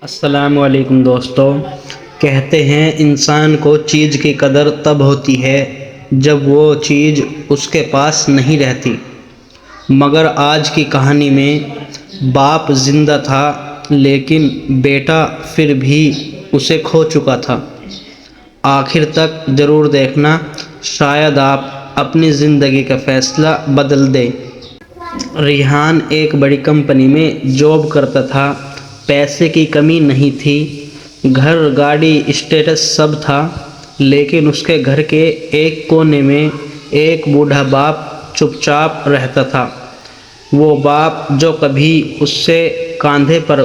السلام علیکم دوستو، کہتے ہیں انسان کو چیز کی قدر تب ہوتی ہے جب وہ چیز اس کے پاس نہیں رہتی، مگر آج کی کہانی میں باپ زندہ تھا لیکن بیٹا پھر بھی اسے کھو چکا تھا۔ آخر تک ضرور دیکھنا، شاید آپ اپنی زندگی کا فیصلہ بدل دیں۔ ریحان ایک بڑی کمپنی میں جاب کرتا تھا۔ پیسے کی کمی نہیں تھی، گھر گاڑی اسٹیٹس سب تھا، لیکن اس کے گھر کے ایک کونے میں ایک بوڑھا باپ چپ چاپ رہتا تھا۔ وہ باپ جو کبھی اس سے کاندھے پر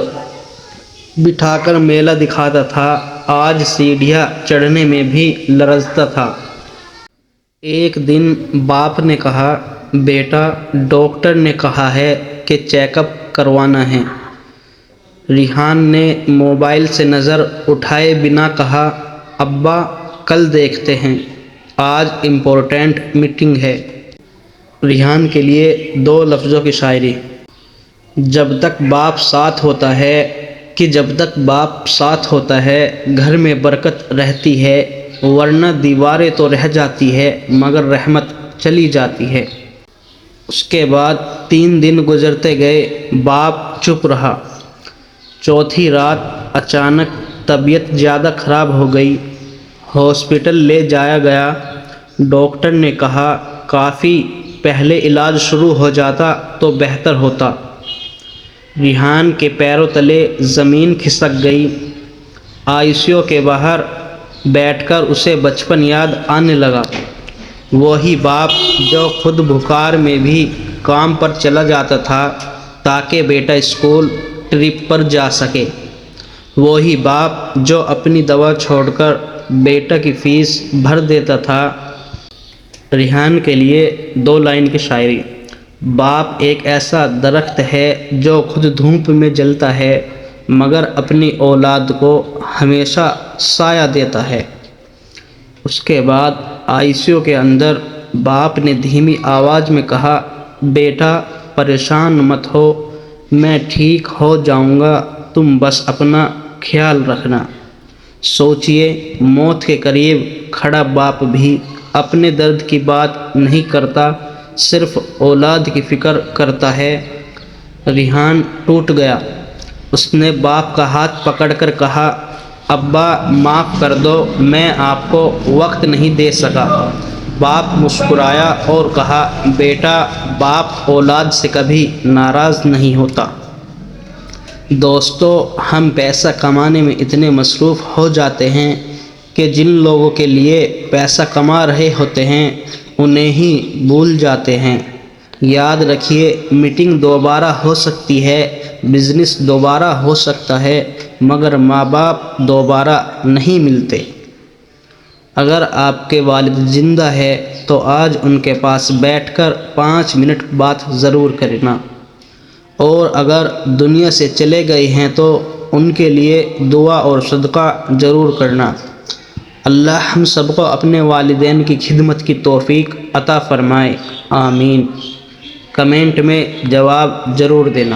بٹھا کر میلہ دکھاتا تھا، آج سیڑھیاں چڑھنے میں بھی لرزتا تھا۔ ایک دن باپ نے کہا، بیٹا ڈاکٹر نے کہا ہے کہ چیک اپ کروانا ہے۔ ریحان نے موبائل سے نظر اٹھائے بنا کہا، ابا کل دیکھتے ہیں، آج امپورٹنٹ میٹنگ ہے۔ ریحان کے لیے 2 لفظوں کی شاعری۔ جب تک باپ ساتھ ہوتا ہے جب تک باپ ساتھ ہوتا ہے گھر میں برکت رہتی ہے، ورنہ دیواریں تو رہ جاتی ہے مگر رحمت چلی جاتی ہے۔ اس کے بعد 3 دن گزرتے گئے، باپ چپ رہا۔ چوتھی رات اچانک طبیعت زیادہ خراب ہو گئی، ہاسپٹل لے جایا گیا۔ ڈاکٹر نے کہا، کافی پہلے علاج شروع ہو جاتا تو بہتر ہوتا۔ ریحان کے پیروں تلے زمین کھسک گئی۔ آئی سی یو کے باہر بیٹھ کر اسے بچپن یاد آنے لگا۔ وہی باپ جو خود بخار میں بھی کام پر چلا جاتا تھا تاکہ بیٹا اسکول ٹرپ پر جا سکے۔ وہی باپ جو اپنی دوا چھوڑ کر بیٹا کی فیس بھر دیتا تھا۔ ریحان کے لیے 2 لائن کی شاعری۔ باپ ایک ایسا درخت ہے جو خود دھوپ میں جلتا ہے مگر اپنی اولاد کو ہمیشہ سایہ دیتا ہے۔ اس کے بعد آئی سی یو کے اندر باپ نے دھیمی آواز میں کہا، بیٹا پریشان مت ہو، میں ٹھیک ہو جاؤں گا، تم بس اپنا خیال رکھنا۔ سوچئے، موت کے قریب کھڑا باپ بھی اپنے درد کی بات نہیں کرتا، صرف اولاد کی فکر کرتا ہے۔ ریحان ٹوٹ گیا۔ اس نے باپ کا ہاتھ پکڑ کر کہا، ابا معاف کر دو، میں آپ کو وقت نہیں دے سکا۔ باپ مسکرایا اور کہا، بیٹا باپ اولاد سے کبھی ناراض نہیں ہوتا۔ دوستو، ہم پیسہ کمانے میں اتنے مصروف ہو جاتے ہیں کہ جن لوگوں کے لیے پیسہ کما رہے ہوتے ہیں انہیں ہی بھول جاتے ہیں۔ یاد رکھیے، میٹنگ دوبارہ ہو سکتی ہے، بزنس دوبارہ ہو سکتا ہے، مگر ماں باپ دوبارہ نہیں ملتے۔ اگر آپ کے والد زندہ ہے تو آج ان کے پاس بیٹھ کر 5 منٹ بات ضرور کرنا، اور اگر دنیا سے چلے گئے ہیں تو ان کے لیے دعا اور صدقہ ضرور کرنا۔ اللہ ہم سب کو اپنے والدین کی خدمت کی توفیق عطا فرمائے، آمین۔ کمنٹ میں جواب ضرور دینا۔